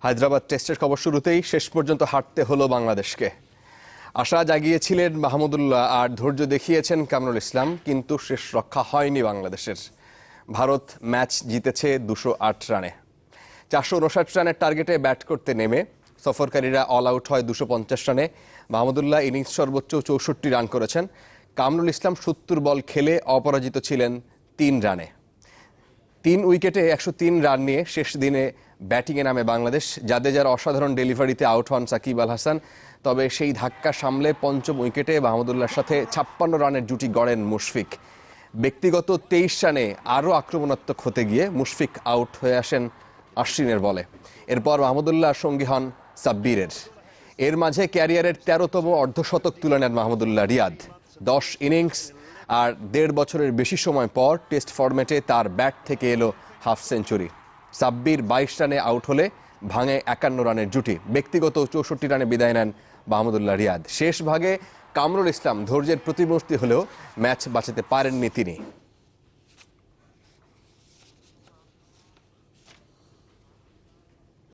হায়দ্রাবাদ টেস্টের খবর শুরুতেই শেষ পর্যন্ত হারতে হলো বাংলাদেশকে। আশা জাগিয়েছিলেন মাহমুদুল্লাহ আর ধৈর্য দেখিয়েছেন কামরুল ইসলাম, কিন্তু শেষ রক্ষা হয়নি বাংলাদেশের। ভারত ম্যাচ জিতেছে 208 রানে। 459 রানের টার্গেটে ব্যাট করতে নেমে সফরকারীরা অল আউট হয় 250 রানে। মাহমুদুল্লাহ ইনিংস সর্বোচ্চ 64 রান করেছেন। কামরুল ইসলাম 70 বল খেলে অপরাজিত ছিলেন 3 রানে। 3 উইকেটে 103 রান নিয়ে শেষ দিনে ব্যাটিংয়ে নামে বাংলাদেশ। জাদেজার অসাধারণ ডেলিভারিতে আউট হন সাকিব আল হাসান। তবে সেই ধাক্কা সামলে পঞ্চম উইকেটে মাহমুদুল্লাহর সাথে 56 রানের জুটি গড়েন মুশফিক। ব্যক্তিগত 23 রানে আরও আক্রমণাত্মক হতে গিয়ে মুশফিক আউট হয়ে আসেন আশ্বিনের বলে। এরপর মাহমুদুল্লাহ সঙ্গী হন সাব্বিরের। এর মাঝে ক্যারিয়ারের 13তম অর্ধশতক তুলে নেন মাহমুদুল্লাহ রিয়াদ। 10 ইনিংস আর 1.5 বছরের বেশি সময় পর টেস্ট ফরম্যাটে তার ব্যাট থেকে এলো হাফ সেঞ্চুরি। সাব্বির 22 রানে আউট হলে ভাঙে 51 রানের জুটি। ব্যক্তিগত 64 রানে বিদায় নেন মাহমুদুল্লাহ রিয়াদ। শেষ ভাগে কামরুল ইসলাম ধৈর্যের প্রতিমূর্তি হলেও ম্যাচ বাঁচাতে পারেননি তিনি।